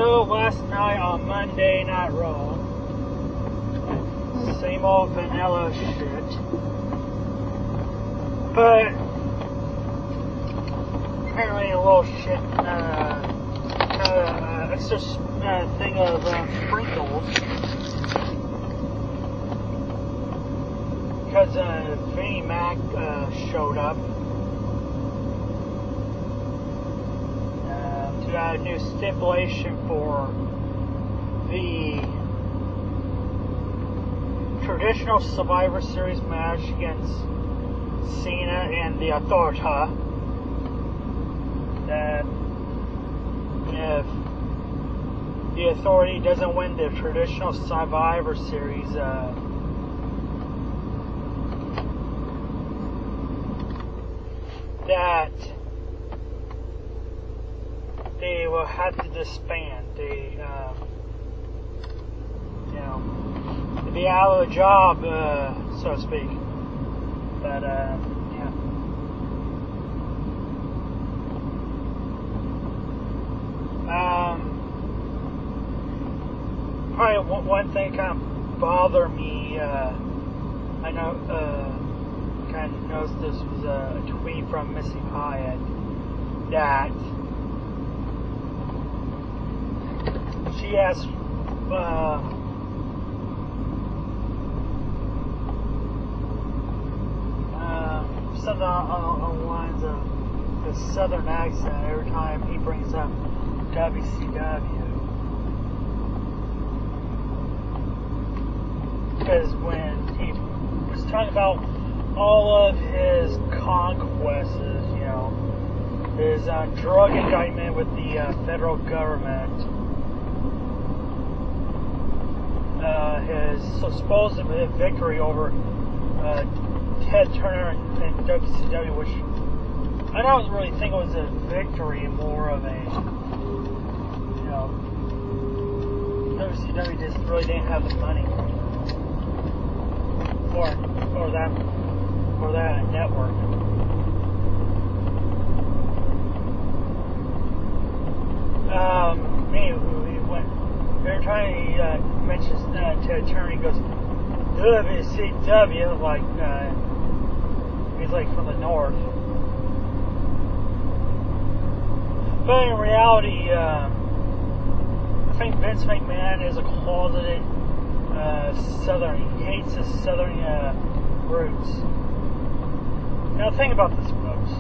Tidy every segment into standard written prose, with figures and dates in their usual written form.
So last night on Monday Night Raw, same old vanilla shit, but apparently a little shit, extra thing of sprinkles, because Vinnie Mac showed up. To add a new stipulation for the traditional Survivor Series match against Cena and the Authority, that if the Authority doesn't win the traditional Survivor Series, that they will have to disband. They, to be out of a job, so to speak. But, yeah. Probably one thing kind of bothered me, I know, kind of noticed this was a tweet from Missy Hyatt, that she asked, something on the lines of the southern accent every time he brings up WCW. Because when he was talking about all of his conquests, his drug indictment with the federal government, his supposed victory over Ted Turner and WCW, which I don't really think it was a victory, more of a, WCW just really didn't have the money for that network. Every time he mentions Ted Turner, he goes, WCW, like, he's like from the north. But in reality, I think Vince McMahon is a closeted Southern. He hates his Southern roots. Now think about this, folks.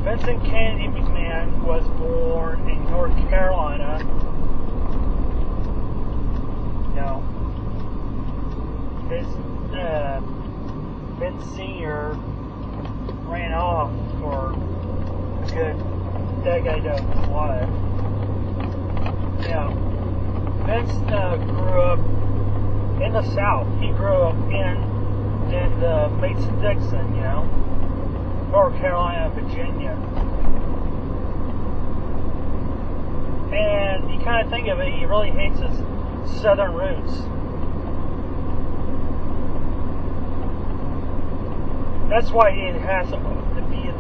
Vincent Kennedy McMahon was born in North Carolina. His Vince Sr. ran off for a good decade of his life. Vince grew up in the South. He grew up in the Mason-Dixon, North Carolina, Virginia. And you kind of think of it, he really hates his Southern roots. That's why it has to be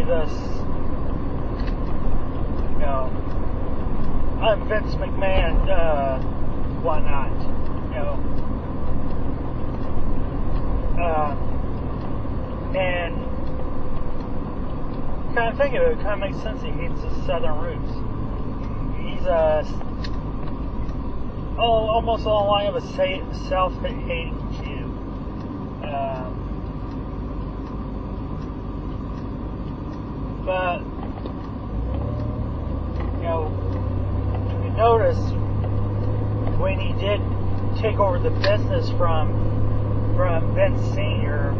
this, I'm Vince McMahon, why not, and kind of think of it, kind of makes sense. He hates his Southern roots. He's almost on the line of a self-hating Jew. But if you notice, when he did take over the business from Vince Sr.,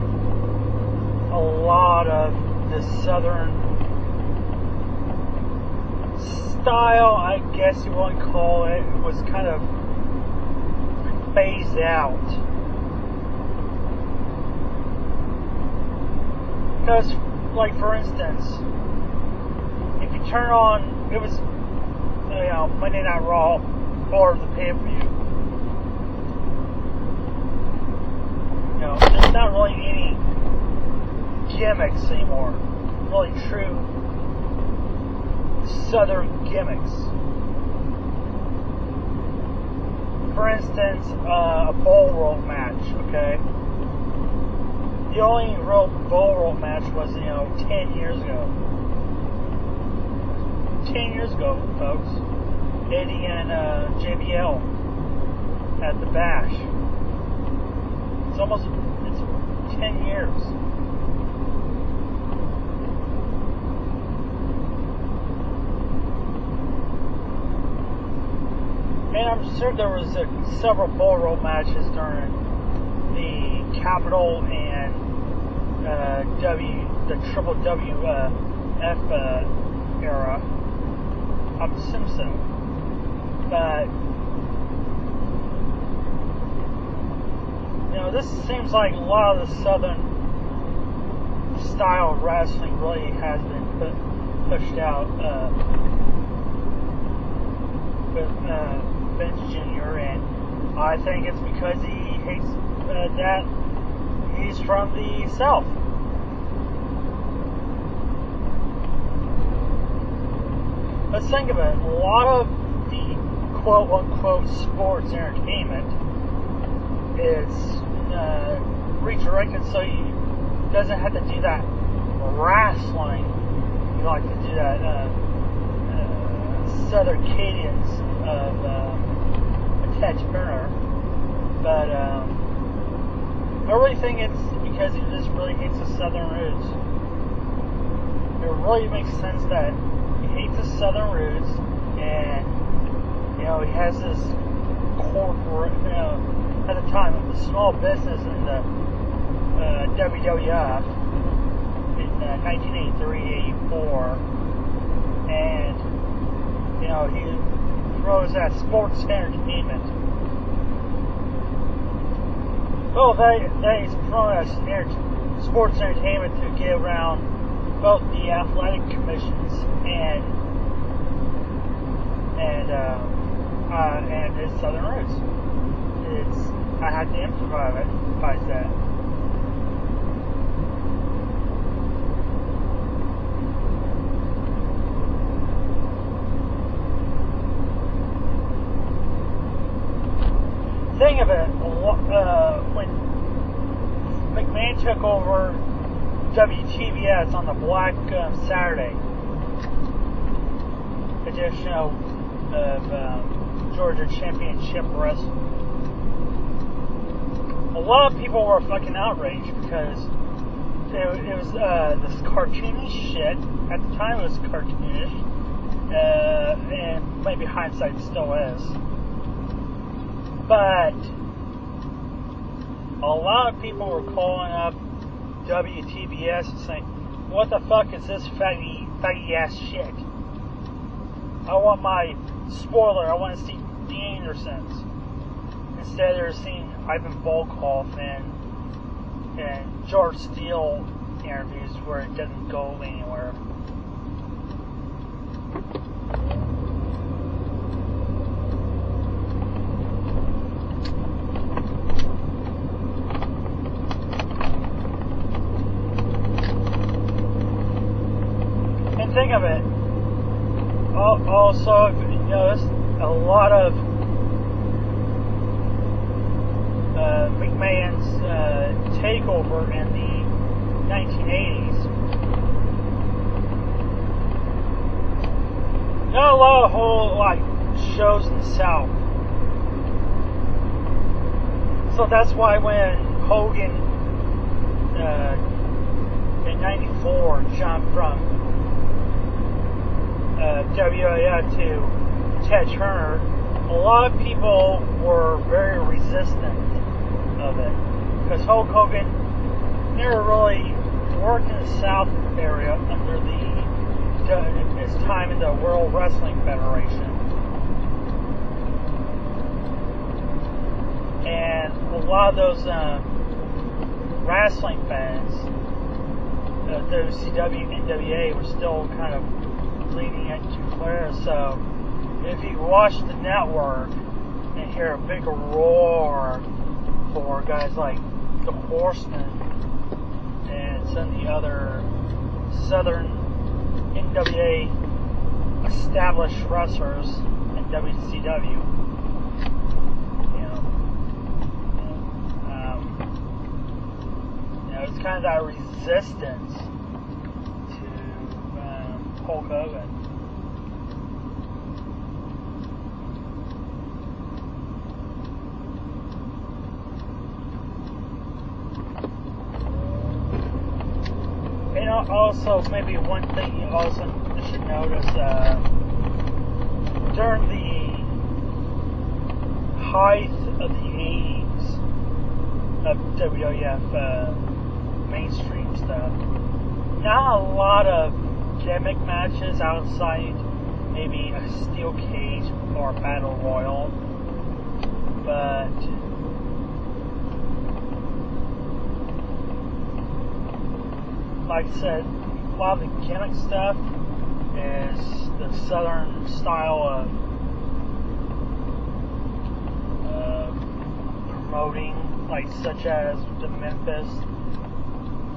a lot of the Southern style, I guess you want to call it, was kind of phased out. Because, like, for instance, if you turn on, it was, Monday Night Raw or the pay-per-view, there's not really any gimmicks anymore. Really true Southern gimmicks. For instance, a bull rope match, okay? The only real bull rope match was, 10 years ago. 10 years ago, folks. Eddie and JBL at the Bash. It's 10 years. And I'm sure there was several bull rope matches during the Capitol and the Triple WF era. I'm assuming so. But this seems like a lot of the Southern style of wrestling really has been pushed out with Vince Jr. and I think it's because he hates that he's from the South. Let's think of it. A lot of the quote-unquote sports entertainment is redirected so you doesn't have to do that wrestling. You like to do that Southern cadence of Ted Turner. But I really think it's because he just really hates the Southern roots. It really makes sense that he hates the Southern roots, and he has this corporate, at the time, the small business in the WWF in 1983-84, and he throws that sports entertainment. Well, he's throwing that sports entertainment to get around both the athletic commissions and his Southern roots. I had to emphasize that. Think of it, when McMahon took over WTBS on the Black Saturday edition of Georgia Championship Wrestling, a lot of people were fucking outraged because it was this cartoonish shit. At the time it was cartoonish, and maybe hindsight still is. But a lot of people were calling up WTBS and saying, "What the fuck is this faggy ass shit? I want my spoiler. I want to see Dean Anderson's." Instead, they're seeing Ivan Volkov and George Steele interviews where it doesn't go anywhere. Think of it. Also, there's a lot of McMahon's takeover in the 1980s. Not a lot of whole shows in the South. So that's why when Hogan in '94 jumped from WWF to Ted Turner, a lot of people were very resistant of it because Hulk Hogan never really worked in the South area under his time in the World Wrestling Federation, and a lot of those wrestling fans, WCW and NWA, were still kind of leaning into Flair. So if you watch the network and hear a big roar for guys like the Horsemen and some of the other Southern NWA established wrestlers in WCW. It's kind of that resistance to Hulk Hogan. And also, maybe one thing you also should notice, during the height of the 80s of WWF mainstream stuff, not a lot of gimmick matches outside maybe a steel cage or a battle royal, but like I said, a lot of the gimmick stuff is the southern style of promoting, like such as the Memphis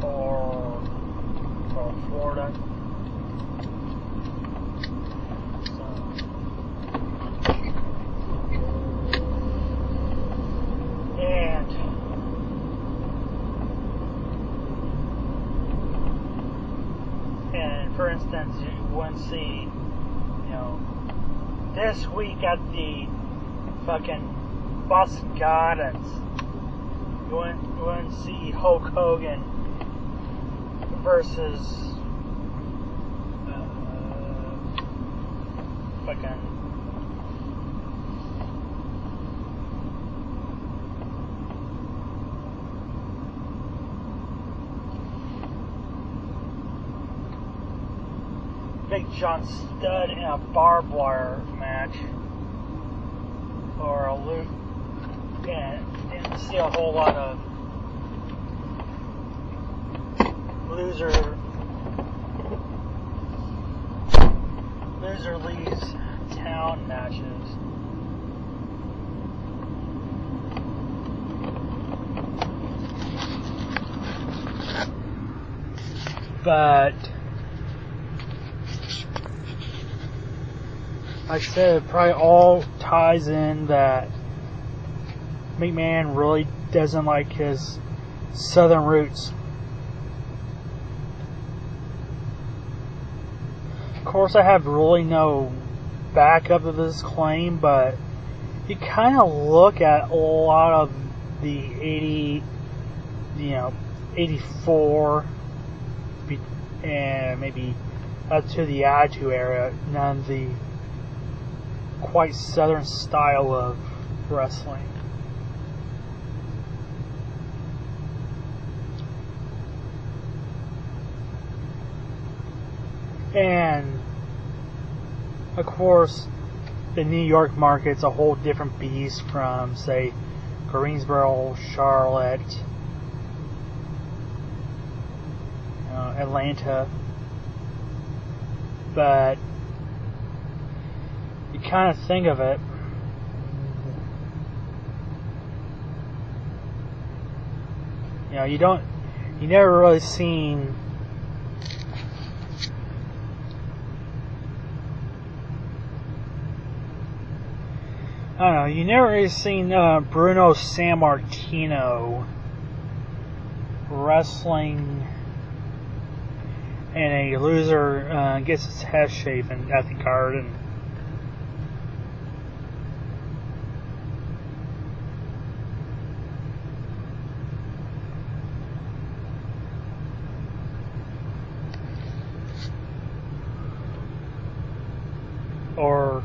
or Florida. And for instance, you wouldn't see, this week at the fucking Boston Gardens, you wouldn't see Hulk Hogan versus fucking Big John Studd in a barbed wire match, or a loop, and didn't see a whole lot of loser leaves town matches. But like I said, it probably all ties in that McMahon really doesn't like his southern roots. Of course, I have really no backup of this claim, but you kind of look at a lot of the 84, and maybe up to the Attitude Era, none of the quite southern style of wrestling. And of course, the New York market's a whole different beast from, say, Greensboro, Charlotte, Atlanta. But you kind of think of it, you never really seen you never really seen Bruno Sammartino wrestling and a loser gets his head shaven at the Garden. Or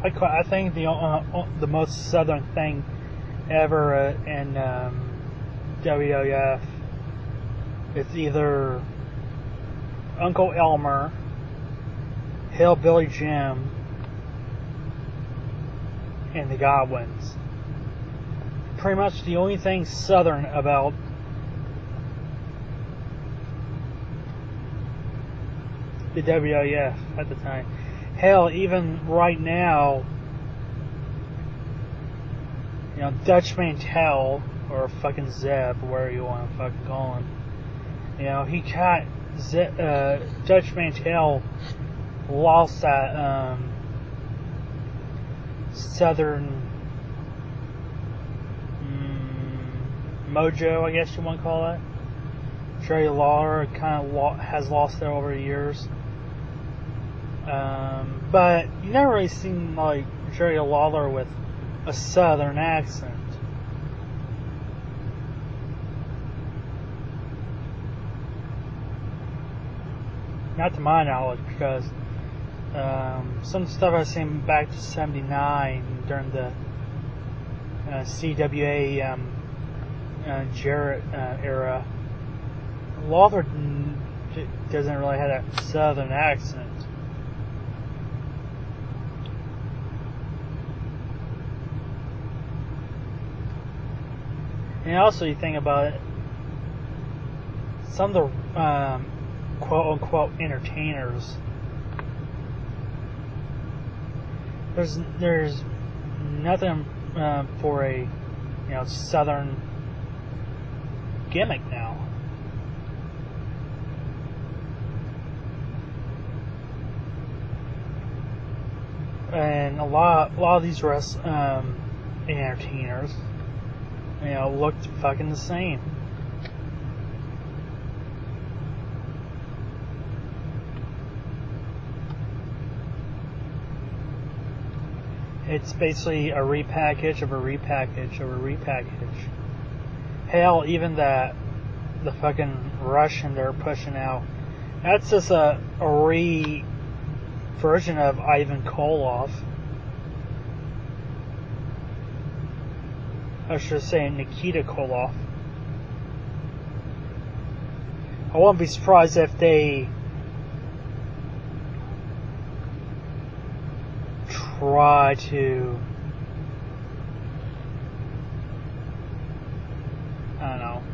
I think the most southern thing ever in WWF, it's either Uncle Elmer, Hillbilly Jim, and the Godwins. Pretty much the only thing southern about the WWF at the time. Hell, even right now, Dutch Mantel, or fucking Zeb, whatever you want to fucking call him, You know, he got Judge Mantel lost that southern mojo, I guess you want to call it. Jerry Lawler kind of has lost it over the years. But you never really seen like Jerry Lawler with a southern accent. Not to my knowledge, because some stuff I've seen back to '79 during the CWA Jarrett era, Lawler doesn't really have that southern accent. And also, you think about it, some of the quote-unquote entertainers, there's nothing for a southern gimmick now. And a lot of these entertainers, looked fucking the same. It's basically a repackage of a repackage of a repackage. Hell, even the fucking Russian they're pushing out, that's just a version of Ivan Koloff. I should say Nikita Koloff. I wouldn't be surprised if they try to, I don't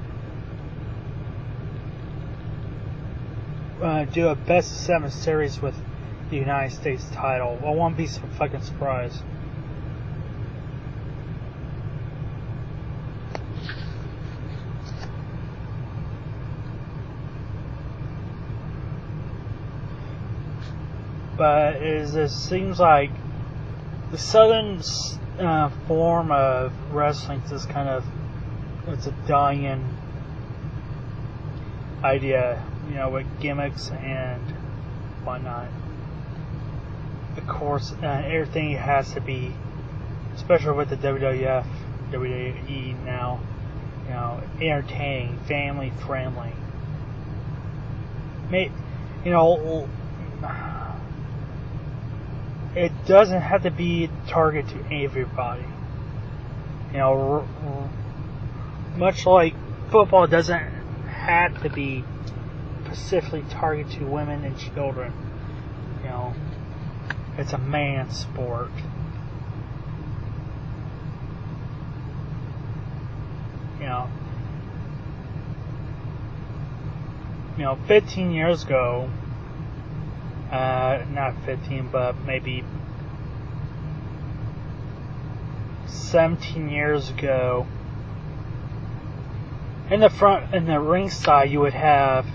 know, do a best of 7 series with the United States title. I won't be so fucking surprised. But it seems like the southern form of wrestling is kind of, it's a dying idea, with gimmicks and whatnot. Of course, everything has to be, especially with the WWF, WWE now, entertaining, family friendly. It doesn't have to be targeted to everybody. Much like football doesn't have to be specifically targeted to women and children. It's a man's sport. 15 years ago, not 15, but maybe 17 years ago, in the ring side, you would have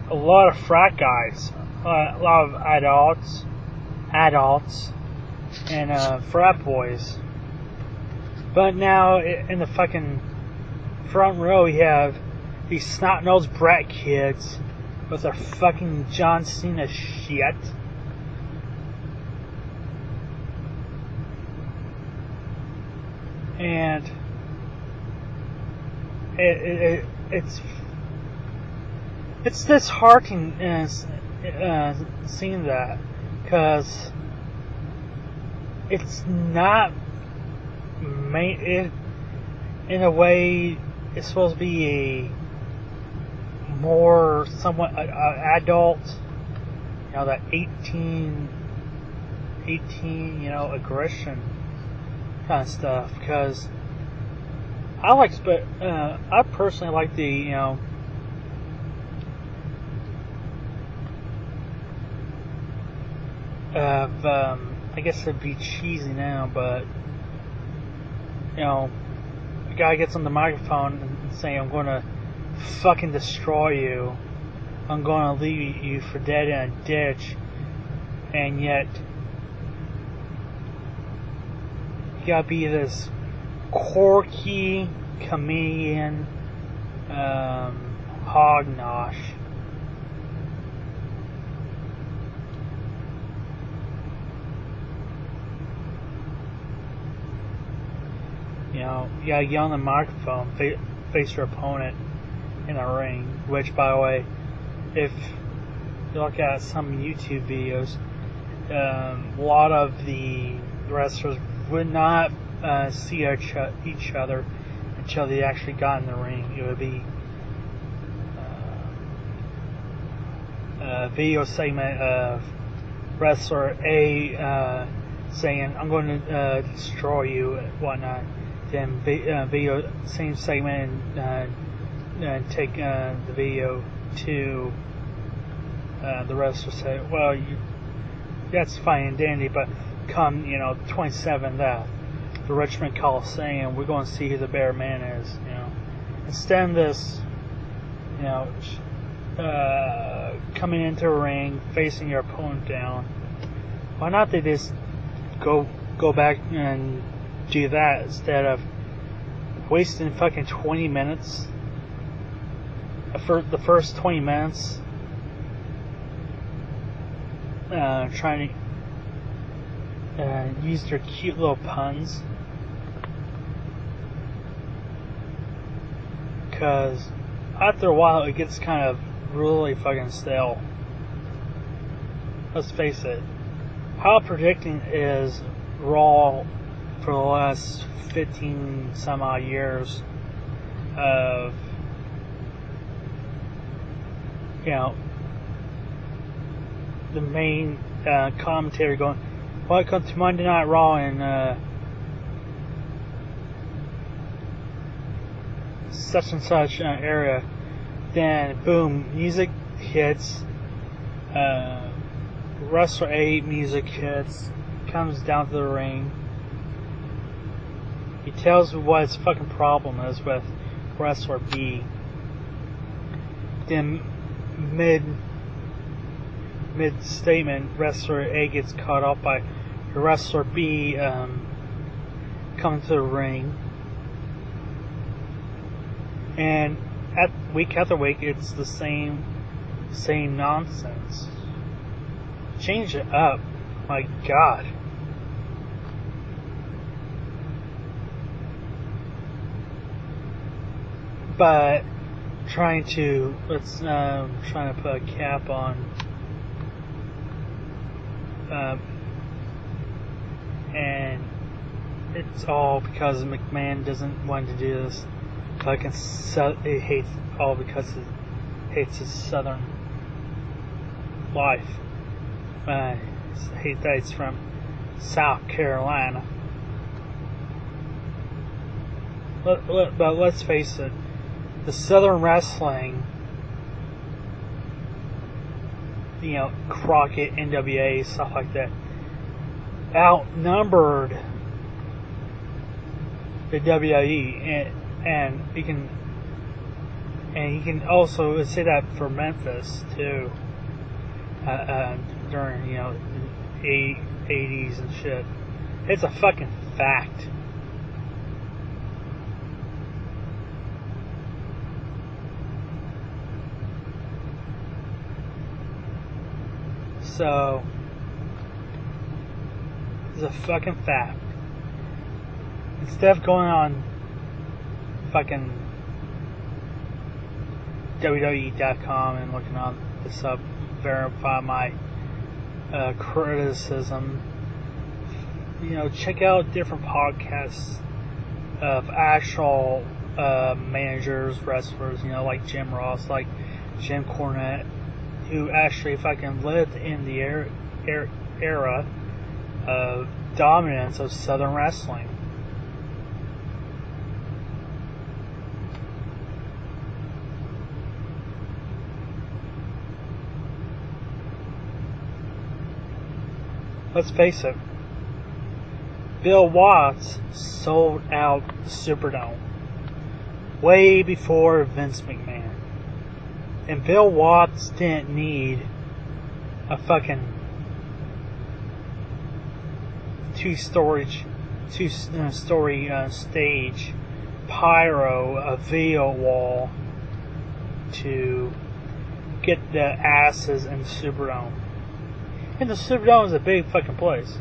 a lot of frat guys, a lot of adults, and frat boys. But now, in the fucking front row, you have these snot-nosed brat kids with their fucking John Cena shit. And it's disheartening seeing that, because it's not in a way, it's supposed to be a more somewhat adult, that 18, aggression kind of stuff. Because I personally like the, I guess it'd be cheesy now, but guy gets on the microphone and saying, I'm going to fucking destroy you. I'm going to leave you for dead in a ditch. And yet, you gotta be this quirky comedian, hognosh. You know, you gotta get on the microphone, face your opponent in a ring. Which, by the way, if you look at some YouTube videos, a lot of the wrestlers would not see each other until they actually got in the ring. It would be a video segment of wrestler A saying, I'm going to destroy you and whatnot. Then video, same segment, and take the video to the wrestler say, well, that's fine and dandy, but come, 27th, the Richmond Coliseum, we're going to see who the better man is, Instead of this, coming into a ring, facing your opponent down, why not they just go back and do that instead of wasting fucking 20 minutes, for the first 20 minutes, trying to use their cute little puns, because after a while it gets kind of really fucking stale. Let's face it, how predicting is Raw for the last 15 some odd years of, the main commentator going, welcome to Monday Night Raw, and such and such area. Then boom, music hits, wrestler A music hits, comes down to the ring. He tells me what his fucking problem is with wrestler B. Then mid statement, wrestler A gets caught up by wrestler B coming to the ring, and week after week it's the same nonsense. Change it up, my God. But trying to put a cap on, and it's all because McMahon doesn't want to do this. He hates all because he hates his southern life. He's from South Carolina. But let's face it, the Southern wrestling, Crockett, NWA, stuff like that, outnumbered the WWE, and you can also say that for Memphis too, during the 80s and shit. It's a fucking fact. So, it's a fucking fact. Instead of going on fucking WWE.com and looking on this up, verify my criticism, check out different podcasts of actual managers, wrestlers, like Jim Ross, like Jim Cornette, who actually fucking lived in the era of dominance of Southern wrestling. Let's face it, Bill Watts sold out the Superdome. way before Vince McMahon. And Bill Watts didn't need a fucking two-story stage pyro, a video wall to get the asses in the Superdome. And the Superdome is a big fucking place.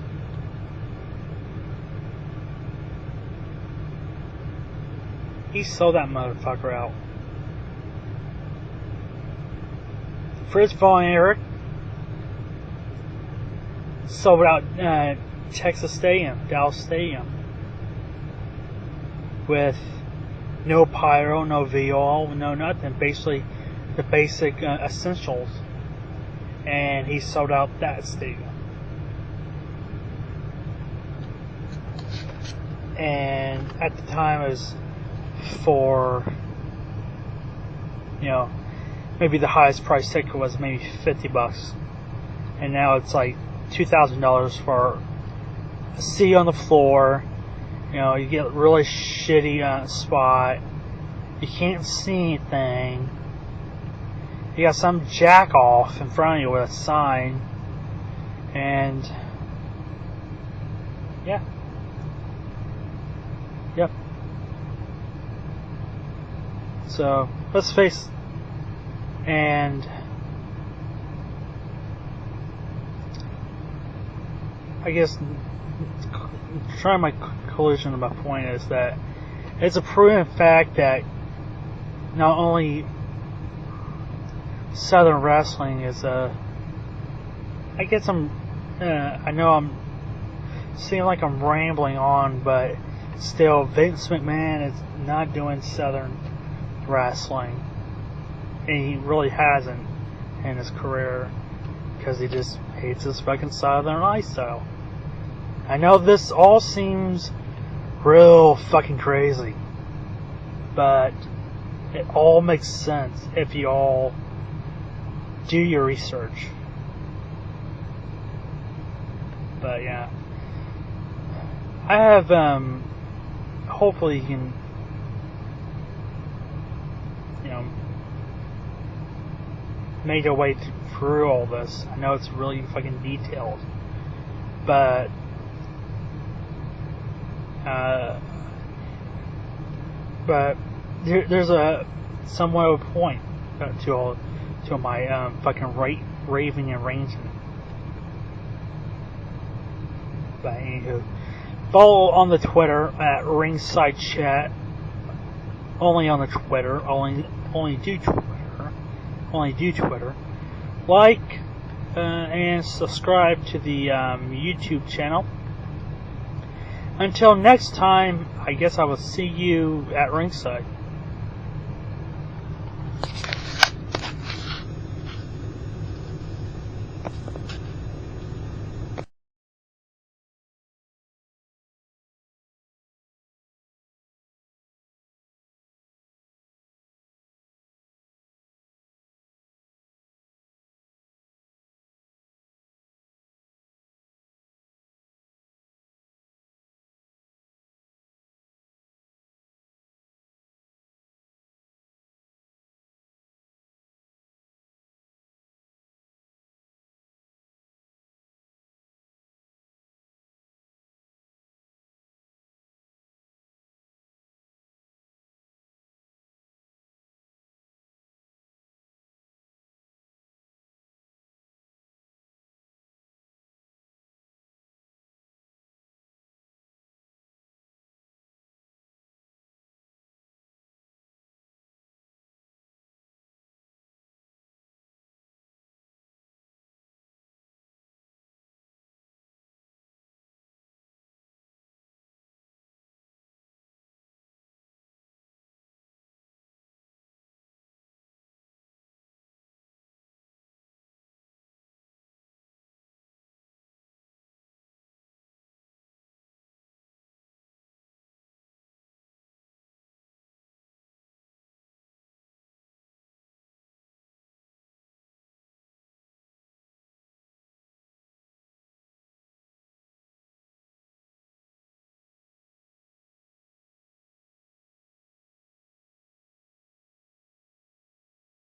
He sold that motherfucker out. Fritz Von Erich sold out Texas Stadium, Dallas Stadium, with no pyro, no VO, no nothing. Basically, the basic essentials, and he sold out that stadium. And at the time, it was for, you know, maybe the highest price ticket was maybe $50, and now it's like $2,000 for a seat on the floor. You know, you get a really shitty spot. You can't see anything. You got some jack off in front of you with a sign, and yeah, yep. So let's face, and I guess trying my conclusion of my point is that it's a proven fact that not only Southern wrestling is I guess I know I'm seem like I'm rambling on, but still Vince McMahon is not doing Southern wrestling, and he really hasn't in his career because he just hates his fucking Southern lifestyle. I know this all seems real fucking crazy, but it all makes sense if you all do your research. But yeah, I have hopefully you can, you know, make your way through all this. I know it's really fucking detailed, but there's a somewhat of a point to my fucking raving and ranging. But anywho, follow on the Twitter at Ringside Chat. Only on the Twitter. Only do Twitter. Like and subscribe to the YouTube channel. Until next time, I guess I will see you at ringside.